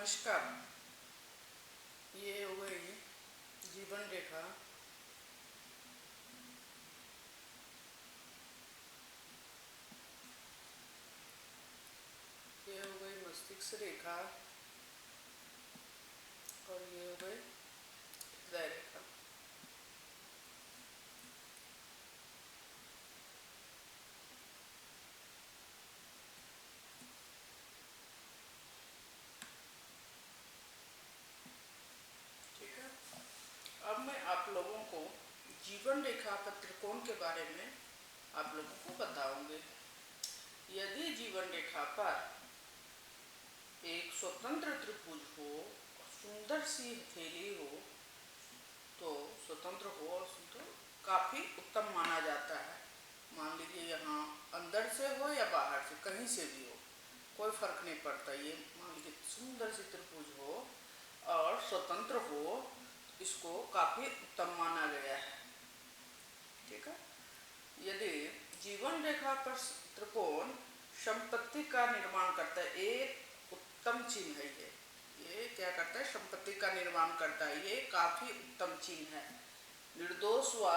नमस्कार। ये हो गई जीवन रेखा। ये हो गई मस्तिष्क रेखा और ये हो गई हृदय रेखा। ठीक है, अब मैं आप लोगों को जीवन रेखा पर त्रिकोण के बारे में आप लोगों को बताऊंगी। यदि जीवन रेखा पर एक स्वतंत्र त्रिभुज हो और सुंदर सी हथेली हो तो स्वतंत्र हो और तो काफ़ी उत्तम माना जाता है। मान लीजिए यहाँ अंदर से हो या बाहर से, कहीं से भी हो, कोई फर्क नहीं पड़ता। ये मान लीजिए सुंदर सी त्रिभुज हो और स्वतंत्र हो, इसको काफ़ी उत्तम माना गया है। ठीक है, यदि जीवन रेखा पर त्रिकोण संपत्ति का निर्माण करता है, एक उत्तम चिन्ह है। ये क्या करता है? संपत्ति का निर्माण करता है। ये काफ़ी उत्तम चिन्ह है। निर्दोष व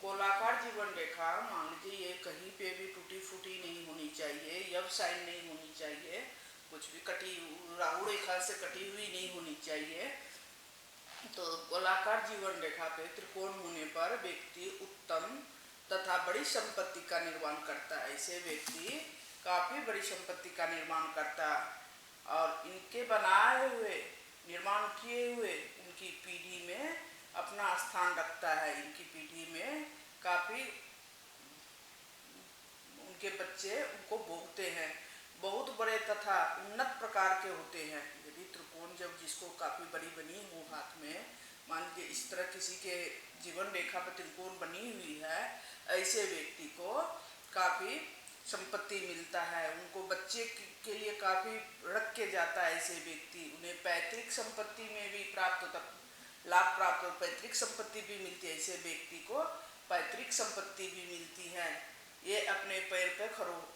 गोलाकार जीवन रेखा, मान लीजिए ये कहीं पे भी टूटी फूटी नहीं होनी चाहिए, यब साइन नहीं होनी चाहिए, कुछ भी कटी राहु रेखा से कटी हुई नहीं होनी चाहिए। तो गोलाकार जीवन रेखा पे त्रिकोण होने पर व्यक्ति उत्तम तथा बड़ी संपत्ति का निर्माण करता है। ऐसे व्यक्ति काफ़ी बड़ी संपत्ति का निर्माण करता है और इनके बनाए हुए, निर्माण किए हुए उनकी पीढ़ी में अपना स्थान रखता है। इनकी पीढ़ी में काफ़ी उनके बच्चे उनको भोगते हैं। बहुत बड़े तथा उन्नत प्रकार के होते हैं। यदि त्रिकोण जब जिसको काफ़ी बड़ी बनी हो हाथ में, मान लीजिए इस तरह किसी के जीवन रेखा पर त्रिकोण बनी हुई है, ऐसे व्यक्ति को काफ़ी संपत्ति मिलता है। उनको बच्चे के लिए काफ़ी रख के जाता है। ऐसे व्यक्ति, उन्हें पैतृक संपत्ति में भी प्राप्त होता, लाभ प्राप्त हो, पैतृक संपत्ति भी मिलती है। ऐसे व्यक्ति को पैतृक संपत्ति भी मिलती है। ये अपने पैर पर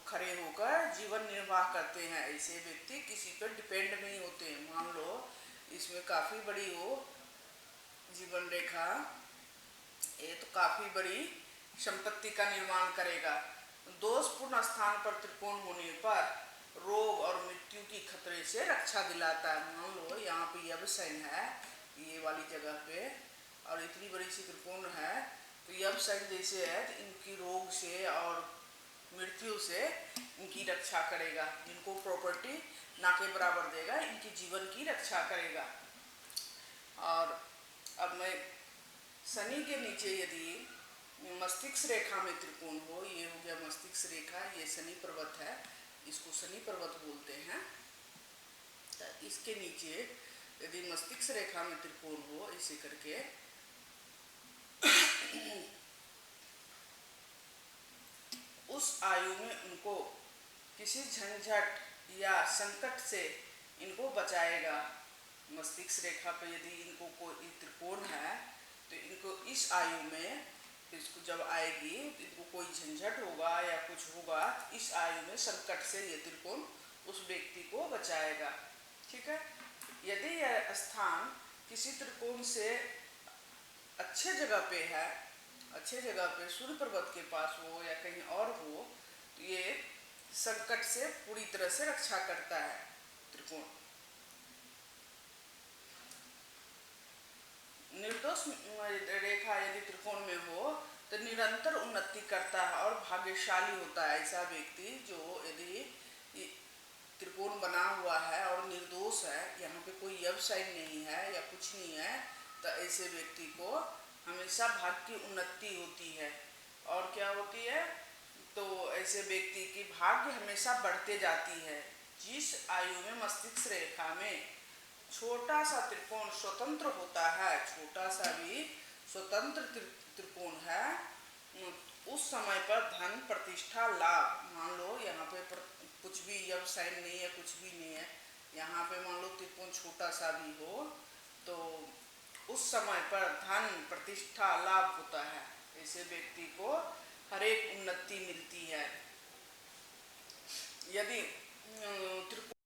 खड़े होकर जीवन निर्वाह करते हैं। ऐसे व्यक्ति किसी पर डिपेंड नहीं होते हैं। मान लो इसमें काफ़ी बड़ी हो जीवन रेखा, ये तो काफ़ी बड़ी संपत्ति का निर्माण करेगा। दोषपूर्ण स्थान पर त्रिकोण होने पर रोग और मृत्यु की खतरे से रक्षा दिलाता है। मान लो यहाँ पे यब साइन है ये वाली जगह पे और इतनी बड़ी सी त्रिकोण है, तो यब साइन जैसे है तो इनकी रोग से और मृत्यु से इनकी रक्षा करेगा। इनको प्रॉपर्टी ना के बराबर देगा, इनकी जीवन की रक्षा करेगा। और अब मैं शनि के नीचे यदि मस्तिष्क रेखा में त्रिकोण हो, ये हो गया मस्तिष्क रेखा, ये शनि पर्वत है, इसको शनि पर्वत बोलते हैं। तो इसके नीचे यदि मस्तिष्क रेखा में त्रिकोण हो ऐसे करके उस आयु में उनको किसी झंझट या संकट से इनको बचाएगा। मस्तिष्क रेखा पर यदि इनको कोई त्रिकोण है तो इनको इस आयु में, इसको जब आएगी तो इनको कोई झंझट होगा या कुछ होगा, इस आयु में संकट से ये त्रिकोण उस व्यक्ति को बचाएगा। ठीक है, यदि यह स्थान किसी त्रिकोण से अच्छे जगह पे है, अच्छे जगह पे सूर्य पर्वत के पास हो या कहीं और हो, तो ये संकट से पूरी तरह से रक्षा करता है त्रिकोण। निर्दोष रेखा यदि त्रिकोण में हो तो निरंतर उन्नति करता है और भाग्यशाली होता है। ऐसा व्यक्ति जो यदि त्रिकोण बना हुआ है और निर्दोष है, यहाँ पे कोई यब साइन नहीं है या कुछ नहीं है, तो ऐसे व्यक्ति को हमेशा भाग्य की उन्नति होती है। और क्या होती है? तो ऐसे व्यक्ति की भाग्य हमेशा बढ़ते जाती है। जिस आयु में मस्तिष्क रेखा में छोटा सा त्रिकोण स्वतंत्र होता है, छोटा सा भी स्वतंत्र त्रिकोण है, उस समय पर धन, प्रतिष्ठा, लाभ, मान लो यहाँ पे कुछ भी यब साइन नहीं है, कुछ भी नहीं है, यहाँ पे मान लो त्रिकोण छोटा सा भी हो, तो उस समय पर धन, प्रतिष्ठा, लाभ होता है। ऐसे व्यक्ति को हर एक उन्नति मिलती है। यदि